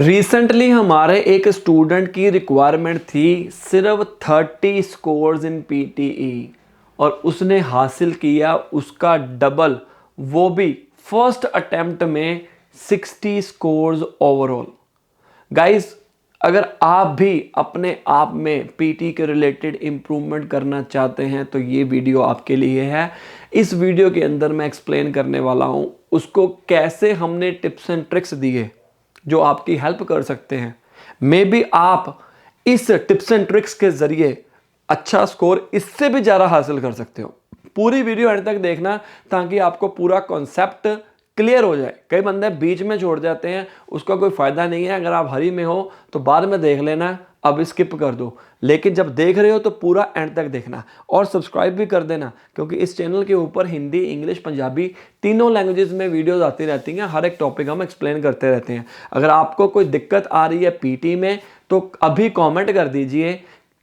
Recently हमारे एक student की रिक्वायरमेंट थी सिर्फ 30 स्कोर्स इन पीटीई और उसने हासिल किया उसका डबल, वो भी फर्स्ट अटेम्प्ट में 60 स्कोर्स ओवरऑल। गाइस, अगर आप भी अपने आप में पीटी के रिलेटेड इम्प्रूवमेंट करना चाहते हैं तो ये वीडियो आपके लिए है। इस वीडियो के अंदर मैं एक्सप्लेन करने वाला हूं उसको कैसे हमने टिप्स एंड ट्रिक्स दिए जो आपकी हेल्प कर सकते हैं। मे बी आप इस टिप्स एंड ट्रिक्स के जरिए अच्छा स्कोर इससे भी ज़्यादा हासिल कर सकते हो। पूरी वीडियो एंड तक देखना ताकि आपको पूरा कॉन्सेप्ट क्लियर हो जाए। कई बंदे बीच में छोड़ जाते हैं, उसका कोई फ़ायदा नहीं है। अगर आप हरी में हो तो बाद में देख लेना, अब स्किप कर दो, लेकिन जब देख रहे हो तो पूरा एंड तक देखना और सब्सक्राइब भी कर देना, क्योंकि इस चैनल के ऊपर हिंदी, इंग्लिश, पंजाबी तीनों लैंग्वेजेस में वीडियोस आती रहती हैं। हर एक टॉपिक हम एक्सप्लेन करते रहते हैं। अगर आपको कोई दिक्कत आ रही है पीटी में तो अभी कमेंट कर दीजिए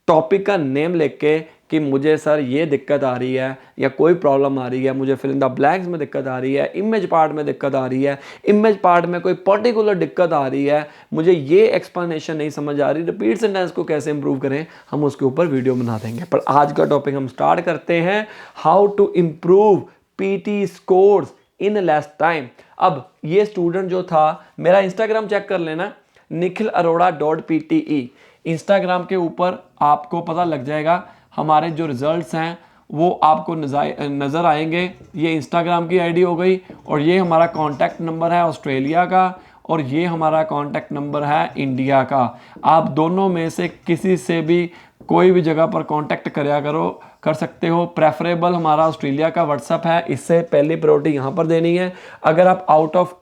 टॉपिक का नेम लिख के कि मुझे सर ये दिक्कत आ रही है या कोई प्रॉब्लम आ रही है, मुझे फिल इन द ब्लैंक्स में दिक्कत आ रही है, इमेज पार्ट में दिक्कत आ रही है, इमेज पार्ट में कोई पर्टिकुलर दिक्कत आ रही है, मुझे ये एक्सप्लेनेशन नहीं समझ आ रही, रिपीट सेंटेंस को कैसे इंप्रूव करें, हम उसके ऊपर वीडियो बना देंगे। पर आज का टॉपिक हम स्टार्ट करते हैं, how to improve PT scores in less time. अब ये स्टूडेंट जो था, मेरा इंस्टाग्राम चेक कर लेना, nikhilarora.pte। इंस्टाग्राम के ऊपर आपको पता लग जाएगा, हमारे जो रिजल्ट्स हैं वो आपको नज़र आएंगे। ये इंस्टाग्राम की आईडी हो गई और ये हमारा कॉन्टैक्ट नंबर है ऑस्ट्रेलिया का और ये हमारा कॉन्टैक्ट नंबर है इंडिया का। आप दोनों में से किसी से भी कोई भी जगह पर कांटेक्ट कर सकते हो। प्रेफरेबल हमारा ऑस्ट्रेलिया का व्हाट्सअप है, इससे पहली प्रायोरिटी यहाँ पर देनी है। अगर आप आउट ऑफ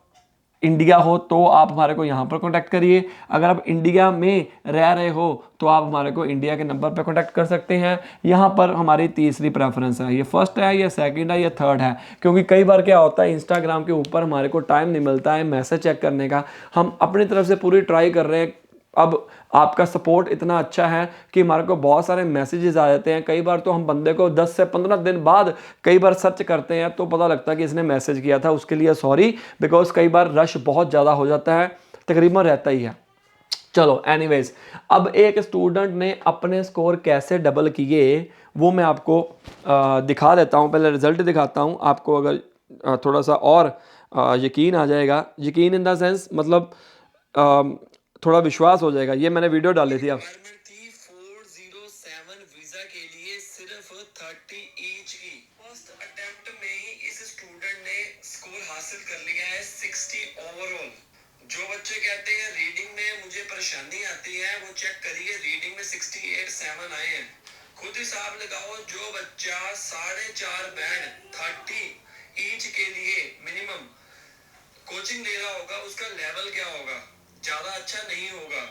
इंडिया हो तो आप हमारे को यहाँ पर कांटेक्ट करिए। अगर आप इंडिया में रह रहे हो तो आप हमारे को इंडिया के नंबर पर कांटेक्ट कर सकते हैं। यहाँ पर हमारी तीसरी प्रेफरेंस है, ये फर्स्ट है या सेकंड है या थर्ड है, क्योंकि कई बार क्या होता है इंस्टाग्राम के ऊपर हमारे को टाइम नहीं मिलता है मैसेज चेक करने का। हम अपनी तरफ से पूरी ट्राई कर रहे हैं। अब आपका सपोर्ट इतना अच्छा है कि हमारे को बहुत सारे मैसेजेस आ जाते हैं। कई बार तो हम बंदे को 10 से 15 दिन बाद कई बार सर्च करते हैं तो पता लगता है कि इसने मैसेज किया था। उसके लिए सॉरी, बिकॉज कई बार रश बहुत ज़्यादा हो जाता है, तकरीबन रहता ही है। चलो एनीवेज, अब एक स्टूडेंट ने अपने स्कोर कैसे डबल किए वो मैं आपको दिखा देता हूँ। पहले रिजल्ट दिखाता हूँ आपको, अगर थोड़ा सा और यकीन आ जाएगा। यकीन इन द सेंस मतलब थोड़ा विश्वास हो जाएगा। ये मैंने वीडियो डाली थी। अब 407 वीजा के लिए सिर्फ 30 ईच की फर्स्ट अटेम्प्ट में ही इस स्टूडेंट ने स्कोर हासिल कर लिया है 60 ओवरऑल। जो बच्चे कहते हैं रीडिंग में मुझे परेशानी आती है, वो चेक करिए, रीडिंग में 68-7 आए हैं। खुद हिसाब लगाओ, जो बच्चा 4.5 बैंड 30 ईच के लिए मिनिमम कोचिंग ले रहा होगा, उसका लेवल क्या होगा? ज्यादा अच्छा नहीं होगा।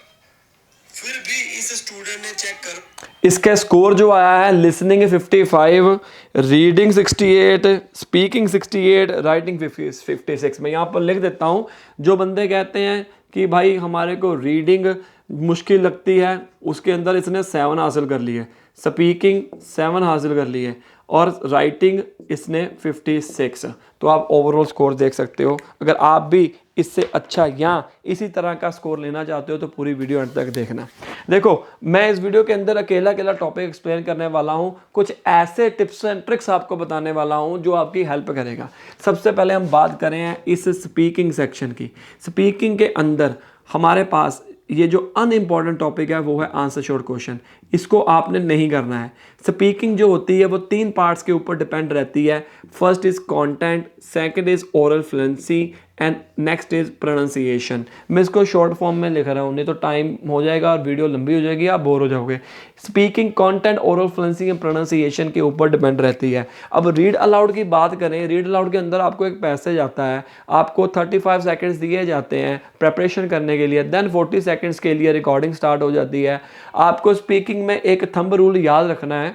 फिर भी इस स्टूडेंट ने चेक कर, इसका स्कोर जो आया है, लिसनिंग 55, रीडिंग 68, स्पीकिंग 68, राइटिंग 56। मैं यहाँ पर लिख देता हूँ। जो बंदे कहते हैं कि भाई हमारे को रीडिंग मुश्किल लगती है, उसके अंदर इसने 7 हासिल कर लिए, स्पीकिंग 7 हासिल कर लिए और राइटिंग इसने 56। तो आप ओवरऑल स्कोर देख सकते हो। अगर आप भी इससे अच्छा या इसी तरह का स्कोर लेना चाहते हो तो पूरी वीडियो अंत तक देखना। देखो, मैं इस वीडियो के अंदर अकेला टॉपिक एक्सप्लेन करने वाला हूँ। कुछ ऐसे टिप्स एंड ट्रिक्स आपको बताने वाला हूँ जो आपकी हेल्प करेगा। सबसे पहले हम बात करें इस स्पीकिंग सेक्शन की। स्पीकिंग के अंदर हमारे पास ये जो अनइम्पॉर्टेंट टॉपिक है वो है आंसर शॉर्ट क्वेश्चन। इसको आपने नहीं करना है। स्पीकिंग जो होती है वो 3 पार्ट्स के ऊपर डिपेंड रहती है। First is content, second is oral fluency and next is pronunciation. मैं इसको शॉर्ट फॉर्म में लिख रहा हूँ, नहीं तो टाइम हो जाएगा और वीडियो लंबी हो जाएगी, आप बोर हो जाओगे। Speaking, content, oral fluency and pronunciation के ऊपर डिपेंड रहती है। अब रीड अलाउड की बात करें, रीड अलाउड के अंदर आपको एक पैसेज आता है, आपको 35 सेकेंड्स दिए जाते हैं प्रेपरेशन करने के लिए, देन 40 सेकेंड्स के लिए रिकॉर्डिंग स्टार्ट हो जाती है। आपको स्पीकिंग में एक थंब रूल याद रखना है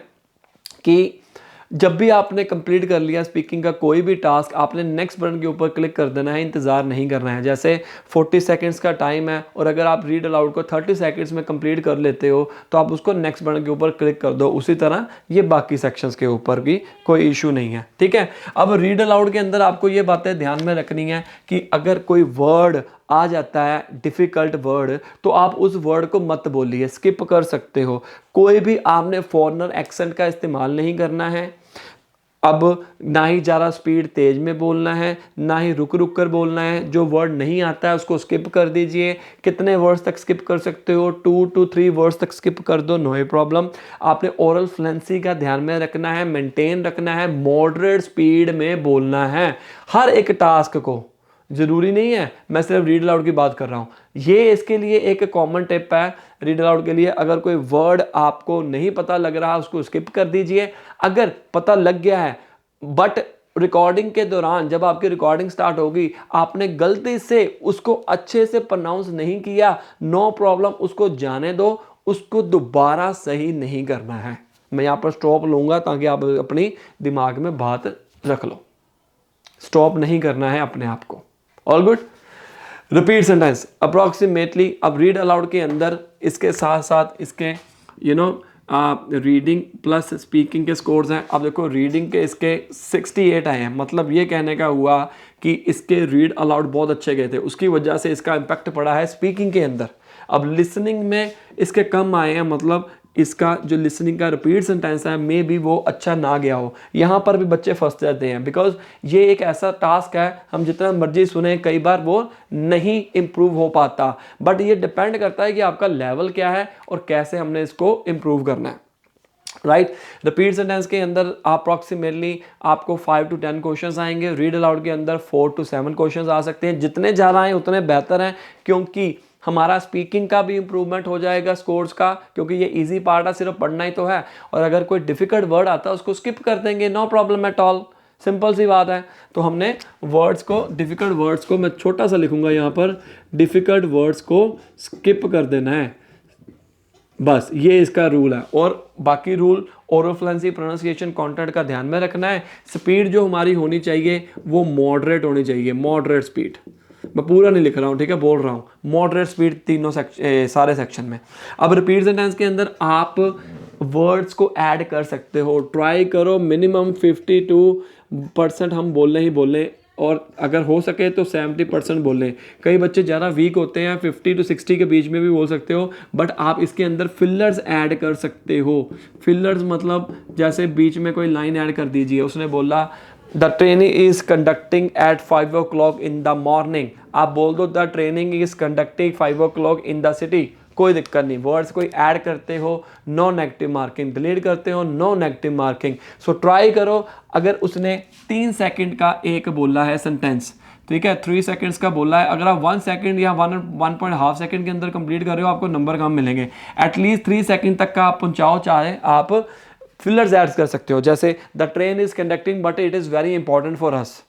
कि जब भी आपने कंप्लीट कर लिया स्पीकिंग का कोई भी टास्क, आपने नेक्स्ट बटन के ऊपर क्लिक कर देना है, इंतज़ार नहीं करना है। जैसे 40 सेकंड्स का टाइम है और अगर आप रीड अलाउड को 30 सेकंड्स में कंप्लीट कर लेते हो तो आप उसको नेक्स्ट बटन के ऊपर क्लिक कर दो। उसी तरह ये बाकी सेक्शंस के ऊपर भी कोई इशू नहीं है, ठीक है। अब रीड अलाउड के अंदर आपको ये बातें ध्यान में रखनी है कि अगर कोई वर्ड आ जाता है डिफ़िकल्ट वर्ड तो आप उस वर्ड को मत बोलिए, स्किप कर सकते हो। कोई भी आपने फॉरेनर एक्सेंट का इस्तेमाल नहीं करना है। अब ना ही ज़्यादा स्पीड तेज में बोलना है, ना ही रुक रुक कर बोलना है। जो वर्ड नहीं आता है उसको स्किप कर दीजिए। कितने वर्ड्स तक स्किप कर सकते हो? 2 to 3 वर्ड्स तक स्किप कर दो, नो प्रॉब्लम। आपने ओरल फ्लुएंसी का ध्यान में रखना है, मेंटेन रखना है, मॉडरेट स्पीड में बोलना है हर एक टास्क को। ज़रूरी नहीं है मैं सिर्फ रीड अलाउड की बात कर रहा हूँ, ये इसके लिए एक कॉमन टिप है रीड अलाउड के लिए। अगर कोई वर्ड आपको नहीं पता लग रहा उसको स्किप कर दीजिए। अगर पता लग गया है बट रिकॉर्डिंग के दौरान जब आपकी रिकॉर्डिंग स्टार्ट होगी आपने गलती से उसको अच्छे से प्रोनाउंस नहीं किया, नो प्रॉब्लम, उसको जाने दो, उसको दोबारा सही नहीं करना है। मैं यहाँ पर स्टॉप लूँगा ताकि आप अपनी दिमाग में बात रख लो। स्टॉप नहीं करना है अपने आप को। All good. Repeat sentence approximately. अब रीड अलाउड के अंदर इसके साथ साथ इसके रीडिंग प्लस स्पीकिंग के स्कोर्स हैं। अब देखो रीडिंग के इसके 68 आए हैं, मतलब ये कहने का हुआ कि इसके रीड अलाउड बहुत अच्छे गए थे, उसकी वजह से इसका इम्पैक्ट पड़ा है स्पीकिंग के अंदर। अब लिसनिंग में इसके कम आए हैं, मतलब इसका जो लिसनिंग का रिपीट सेंटेंस है मे बी वो अच्छा ना गया हो। यहाँ पर भी बच्चे फंस जाते हैं बिकॉज ये एक ऐसा टास्क है हम जितना मर्जी सुने कई बार वो नहीं इम्प्रूव हो पाता। बट ये डिपेंड करता है कि आपका लेवल क्या है और कैसे हमने इसको इम्प्रूव करना है। राइट। रिपीट सेंटेंस के अंदर अप्रॉक्सीमेटली आपको 5 to 10 क्वेश्चंस आएंगे। रीड अलाउड के अंदर 4 to 7 क्वेश्चंस आ सकते हैं। जितने ज़्यादा आए उतने बेहतर हैं, क्योंकि हमारा स्पीकिंग का भी इंप्रूवमेंट हो जाएगा स्कोर्स का, क्योंकि ये इजी पार्ट है, सिर्फ पढ़ना ही तो है। और अगर कोई डिफिकल्ट वर्ड आता है उसको स्किप कर देंगे, no problem at all, simple सी बात है। तो हमने वर्ड्स को, डिफिकल्ट वर्ड्स को मैं छोटा सा लिखूंगा यहाँ पर, डिफिकल्ट वर्ड्स को स्किप कर देना है, बस ये इसका रूल है। और बाकी rule oral fluency, pronunciation, content का ध्यान में रखना है। स्पीड जो हमारी होनी चाहिए वो मॉडरेट होनी चाहिए, मॉडरेट स्पीड। मैं पूरा नहीं लिख रहा हूँ, ठीक है, बोल रहा हूँ मॉडरेट स्पीड तीनों सारे सेक्शन में। अब रिपीट सेंटेंस के अंदर आप वर्ड्स को ऐड कर सकते हो। ट्राई करो मिनिमम 52% हम बोलने ही बोलें, और अगर हो सके तो 70% बोलें। कई बच्चे ज़्यादा वीक होते हैं, 50 to 60 के बीच में भी बोल सकते हो, बट आप इसके अंदर फिलर्स ऐड कर सकते हो। फिलर्स मतलब जैसे बीच में कोई लाइन ऐड कर दीजिए। उसने बोला the training is conducting at 5 o'clock in the morning, आप बोल दो the training is conducting 5 o'clock in the city, कोई दिक्कत नहीं। वर्ड्स कोई ऐड करते हो नो नेगेटिव मार्किंग, डिलीट करते हो no negative marking. So try करो। अगर उसने 3 सेकंड का एक बोला है सेंटेंस, ठीक है, 3 सेकंड्स का बोला है, अगर आप 1 सेकंड या 1.5 सेकंड के अंदर कंप्लीट कर रहे हो आपको नंबर कम मिलेंगे। एटलीस्ट 3 सेकंड तक का आप पहुंचाओ, चाहे आप फिलर्स ऐड कर सकते हो। जैसे the train is conducting but it is very important for us,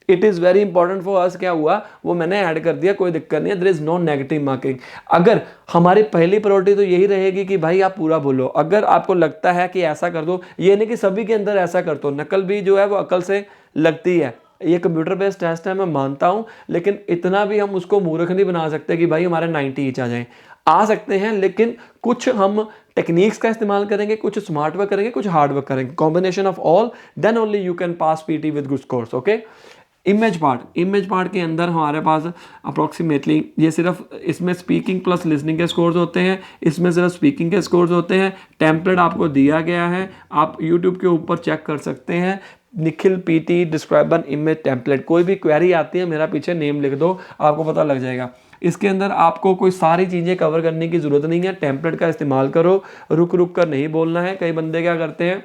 it is very important for us, क्या हुआ वो मैंने ऐड कर दिया, कोई दिक्कत नहीं है, there is no negative marking. अगर हमारी पहली प्रायोरिटी तो यही रहेगी कि भाई आप पूरा बोलो। अगर आपको लगता है कि ऐसा कर दो, ये नहीं कि सभी के अंदर ऐसा कर दो, नकल भी जो है वो अकल से लगती है। ये कंप्यूटर बेस्ड टेस्ट है, मैं मानता हूँ, लेकिन इतना भी हम उसको मूर्ख नहीं बना सकते कि भाई हमारे 90 ईच आ जाएं। आ सकते हैं, लेकिन कुछ हम टेक्निक्स का इस्तेमाल करेंगे, कुछ स्मार्ट वर्क करेंगे, कुछ हार्ड वर्क करेंगे, combination of all, then only you can pass PT with good scores. Okay. Image part के अंदर हमारे पास अप्रॉक्सीमेटली ये सिर्फ इसमें स्पीकिंग प्लस लिसनिंग के स्कोर्स होते हैं, इसमें सिर्फ स्पीकिंग के स्कोर्स होते हैं। टेम्पलेट आपको दिया गया है, आप यूट्यूब के ऊपर चेक कर सकते हैं, Nikhil PT describe an image template. कोई भी क्वेरी आती है मेरा पीछे नेम लिख दो, आपको पता लग जाएगा। इसके अंदर आपको कोई सारी चीज़ें कवर करने की ज़रूरत नहीं है, टेम्पलेट का इस्तेमाल करो, रुक रुक कर नहीं बोलना है। कई बंदे क्या करते हैं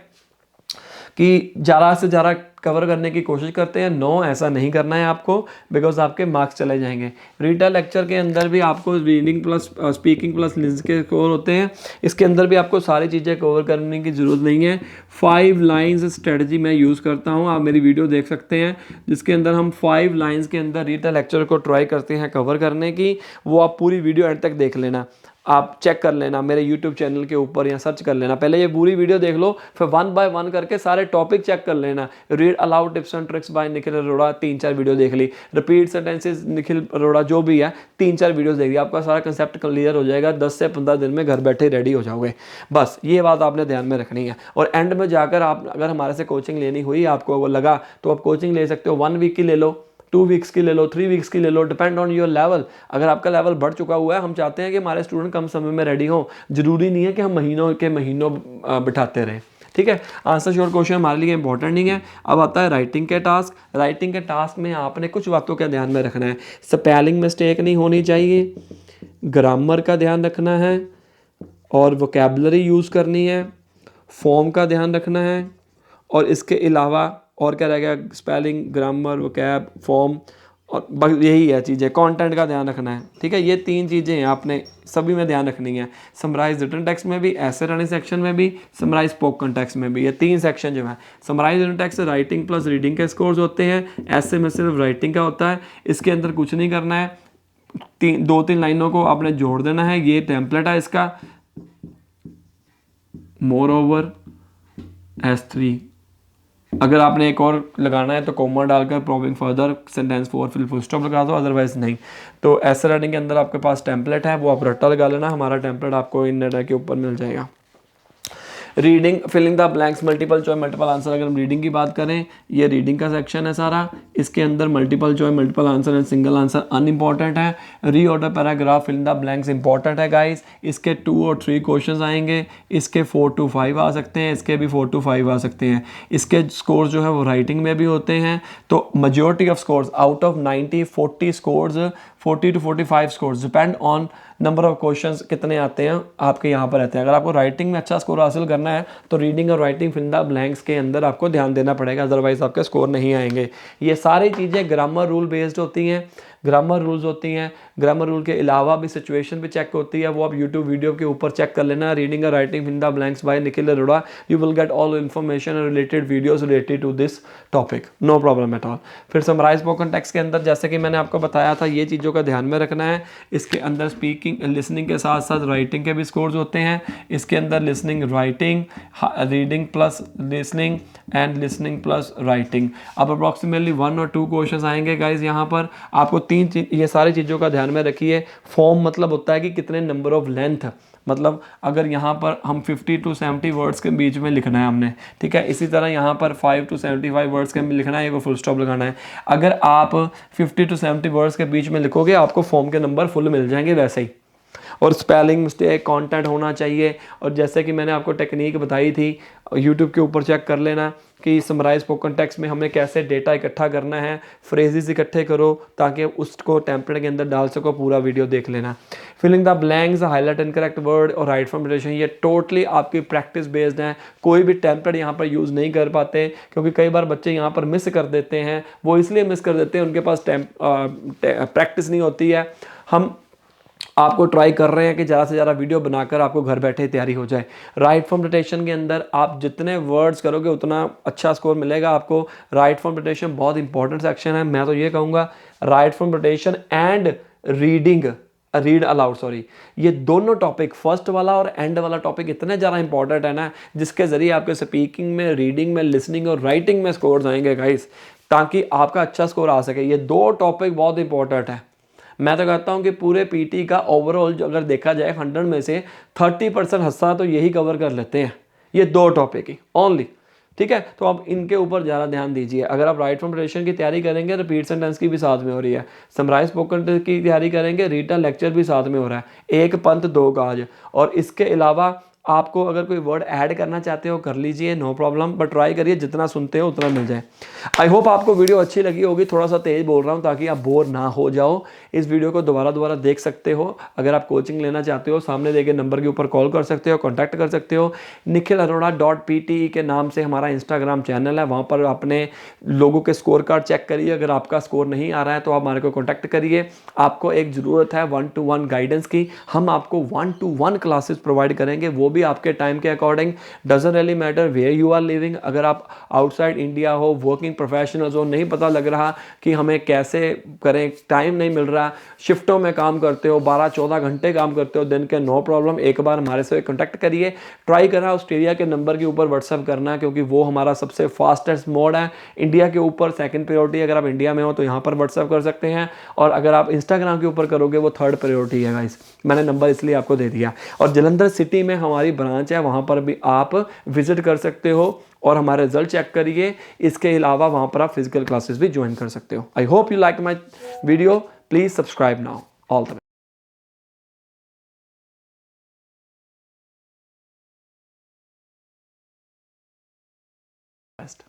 कि ज़्यादा से ज़्यादा कवर करने की कोशिश करते हैं, नो ऐसा नहीं करना है आपको, बिकॉज आपके मार्क्स चले जाएंगे। रीडर लेक्चर के अंदर भी आपको reading plus speaking plus listening के स्कोर होते हैं, इसके अंदर भी आपको सारी चीज़ें कवर करने की ज़रूरत नहीं है। 5 लाइन्स स्ट्रेटजी मैं यूज़ करता हूँ, आप मेरी वीडियो देख सकते हैं, जिसके अंदर हम 5 लाइन्स के अंदर रीडर लेक्चर को ट्राई करते हैं कवर करने की। वो आप पूरी वीडियो एंड तक देख लेना, आप चेक कर लेना मेरे YouTube चैनल के ऊपर, या सर्च कर लेना, पहले ये पूरी वीडियो देख लो, फिर 1 by 1 करके सारे टॉपिक चेक कर लेना। Read aloud tips and tricks bye Nikhil Arora 3-4 video देख ली, रिपीट सेंटेंसेस निखिल अरोड़ा जो भी है 3-4 वीडियोस देख ली, आपका सारा कंसेप्ट क्लियर हो जाएगा। 10 से 15 दिन में घर बैठे रेडी हो जाओगे। बस ये बात आपने ध्यान में रखनी है। और एंड में जाकर आप अगर हमारे से कोचिंग लेनी हुई, आपको वो लगा तो आप कोचिंग ले सकते हो, 1 वीक की ले लो, 2 वीक्स की ले लो, 3 वीक्स की ले लो, डिपेंड ऑन योर लेवल। अगर आपका लेवल बढ़ चुका हुआ है, हम चाहते हैं कि हमारे स्टूडेंट कम समय में रेडी हों, जरूरी नहीं है कि हम महीनों के महीनों बिठाते रहें। ठीक है, आंसर श्योर क्वेश्चन हमारे लिए इंपॉर्टेंट नहीं है। अब आता है राइटिंग के टास्क। राइटिंग के टास्क में आपने कुछ बातों का ध्यान में रखना है। स्पेलिंग मिस्टेक नहीं होनी चाहिए, ग्रामर का ध्यान रखना है, और वोकेबलरी यूज़ करनी है, फॉर्म का ध्यान रखना है, और इसके अलावा और क्या रह गया, स्पेलिंग, ग्रामर, वोकैब, फॉर्म, और बस यही है चीज़ें। कंटेंट का ध्यान रखना है। ठीक है, ये 3 चीज़ें हैं आपने सभी में ध्यान रखनी है। समराइज रिटन टेक्स्ट में भी, ऐसे रनिंग सेक्शन में भी, समराइज स्पोकन टेक्स्ट में भी, ये 3 सेक्शन जो है। Summarise written text writing plus reading के स्कोर्स होते हैं, ऐसे में सिर्फ राइटिंग का होता है। इसके अंदर कुछ नहीं करना है, 2-3 लाइनों को आपने जोड़ देना है। ये टेम्पलेट है इसका। मोर ओवर S3, अगर आपने एक और लगाना है तो कॉमा डालकर proving further sentence 4 fill full stop लगा दो, अदरवाइज नहीं। तो ऐसे राइटिंग के अंदर आपके पास टेम्पलेट है, वो आप रट्टा लगा लेना। हमारा टेम्पलेट आपको इन नेट के ऊपर मिल जाएगा। Reading, filling the blanks, multiple choice, multiple answer. अगर हम रीडिंग की बात करें, ये रीडिंग का सेक्शन है सारा। इसके अंदर multiple choice, multiple answer and single answer unimportant है। Reorder paragraph, filling the blanks important है गाइस। इसके 2 और 3 क्वेश्चंस आएंगे। इसके 4 to 5 आ सकते हैं, इसके भी 4 to 5 आ सकते हैं। इसके स्कोर्स जो है वो राइटिंग में भी होते हैं। तो majority of scores out of 90, 40 scores, 40 to 45 scores depend on number of questions कितने आते हैं आपके यहाँ पर रहते हैं। अगर आपको राइटिंग में अच्छा स्कोर हासिल करना है तो रीडिंग और राइटिंग फिल द ब्लैंक्स के अंदर आपको ध्यान देना पड़ेगा, अदरवाइज आपके स्कोर नहीं आएंगे। ये सारी चीज़ें ग्रामर रूल बेस्ड होती हैं, ग्रामर रूल्स होती हैं। ग्रामर रूल के अलावा भी सिचुएशन भी चेक होती है, वो आप यूट्यूब वीडियो के ऊपर चेक कर लेना। रीडिंग और writing fill the blanks by Nikhil Arora, you will get all information related videos related to this topic, no problem at all. फिर समराइज स्पोकन टेक्स्ट के अंदर जैसे कि मैंने आपको बताया था, ये चीज़ों का ध्यान में रखना है। इसके अंदर स्पीकिंग, लिसनिंग के साथ साथ राइटिंग के भी स्कोर्स होते हैं। इसके अंदर listening, writing, reading plus listening and listening plus writing. अब अप्रॉक्सीमेटली 1 और 2 क्वेश्चन आएंगे गाइज। यहाँ पर आपको 3 ये सारी चीज़ों का ध्यान में रखिए। फॉर्म मतलब होता है कि कितने नंबर ऑफ लेंथ, मतलब अगर यहाँ पर हम 50 to 70 वर्ड्स के बीच में लिखना है हमने, ठीक है। इसी तरह यहाँ पर 5 to 75 वर्ड्स के में लिखना है, ये को फुल स्टॉप लगाना है। अगर आप 50 to 70 वर्ड्स के बीच में लिखोगे आपको फॉर्म के नंबर फुल मिल जाएंगे वैसे ही। और स्पेलिंग मिस्टेक, कंटेंट होना चाहिए। और जैसे कि मैंने आपको टेक्निक बताई थी, यूट्यूब के ऊपर चेक कर लेना कि समराइज स्पोकन टेक्स्ट में हमें कैसे डेटा इकट्ठा करना है। फ्रेजेस इकट्ठे करो ताकि उसको टेम्पलेट के अंदर डाल सको, पूरा वीडियो देख लेना। Filling the blanks, highlight incorrect word और राइट फॉर्मुलेशन, ये टोटली आपकी प्रैक्टिस बेस्ड है। कोई भी टेम्पलेट यहाँ पर यूज़ नहीं कर पाते, क्योंकि कई बार बच्चे यहाँ पर मिस कर देते हैं। वो इसलिए मिस कर देते हैं, उनके पास प्रैक्टिस नहीं होती है। हम आपको ट्राई कर रहे हैं कि ज़्यादा से ज़्यादा वीडियो बनाकर आपको घर बैठे तैयारी हो जाए। राइट फॉर्म डिटेक्शन के अंदर आप जितने वर्ड्स करोगे उतना अच्छा स्कोर मिलेगा आपको। राइट फॉर्म डिटेक्शन बहुत इंपॉर्टेंट सेक्शन है। मैं तो ये कहूँगा right form detection and read aloud, sorry, ये दोनों टॉपिक, फर्स्ट वाला और एंड वाला टॉपिक इतने ज़्यादा इंपॉर्टेंट है ना, जिसके ज़रिए आपके स्पीकिंग में, रीडिंग में, लिसनिंग और राइटिंग में स्कोर्स आएंगे गाइस, ताकि आपका अच्छा स्कोर आ सके। ये 2 टॉपिक बहुत इंपॉर्टेंट है। मैं तो कहता हूँ कि पूरे पीटी का ओवरऑल जो अगर देखा जाए 100 में से 30% हिस्सा तो यही कवर कर लेते हैं, ये 2 टॉपिक ही ओनली, ठीक है। तो आप इनके ऊपर ज़्यादा ध्यान दीजिए। अगर आप राइट फॉर्म डिटेक्शन की तैयारी करेंगे, रिपीट सेंटेंस की भी साथ में हो रही है। समराइज स्पोकन की तैयारी करेंगे, रिटन लेक्चर भी साथ में हो रहा है। 1 पंथ 2 काज। और इसके अलावा आपको अगर कोई वर्ड ऐड करना चाहते हो कर लीजिए, नो प्रॉब्लम, बट ट्राई करिए जितना सुनते हो उतना मिल जाए। आई होप आपको वीडियो अच्छी लगी होगी। थोड़ा सा तेज़ बोल रहा हूँ ताकि आप बोर ना हो जाओ। इस वीडियो को दोबारा देख सकते हो। अगर आप कोचिंग लेना चाहते हो, सामने देखे नंबर के ऊपर कॉल कर सकते हो, कॉन्टैक्ट कर सकते हो। nikhilaroda.pt के नाम से हमारा इंस्टाग्राम चैनल है, वहाँ पर अपने लोगों के स्कोर कार्ड चेक करिए। अगर आपका स्कोर नहीं आ रहा है तो आप हमारे को कॉन्टैक्ट करिए। आपको एक ज़रूरत है 1-to-1 गाइडेंस की, हम आपको 1-to-1 क्लासेस प्रोवाइड करेंगे, वो भी आपके टाइम के according. Doesn't really matter where you are living. अगर आप आउटसाइड इंडिया हो, वर्किंग प्रोफेशनल्स हो, नहीं पता लग रहा कि हमें कैसे करें, टाइम नहीं मिल रहा, शिफ्टों में काम करते हो, 12-14 घंटे काम करते हो दिन के, नो प्रॉब्लम, एक बार हमारे से कॉन्टैक्ट करिए। ट्राई करना ऑस्ट्रेलिया के नंबर के ऊपर व्हाट्सअप करना, क्योंकि वो हमारा सबसे फास्टेस्ट मोड है। इंडिया के ऊपर सेकंड प्रायोरिटी, अगर आप इंडिया में हो तो यहाँ पर व्हाट्सअप कर सकते हैं, और अगर आप इंस्टाग्राम के ऊपर करोगे वो 3rd प्रायोरिटी है गाइस। मैंने नंबर इसलिए आपको दे दिया। और जलंधर सिटी में हमारी ब्रांच है, वहाँ पर भी आप विजिट कर सकते हो। और हमारे रिजल्ट चेक करिए। इसके अलावा वहाँ पर आप फिजिकल क्लासेस भी ज्वाइन कर सकते हो। I hope you like my video, please subscribe now. All the best.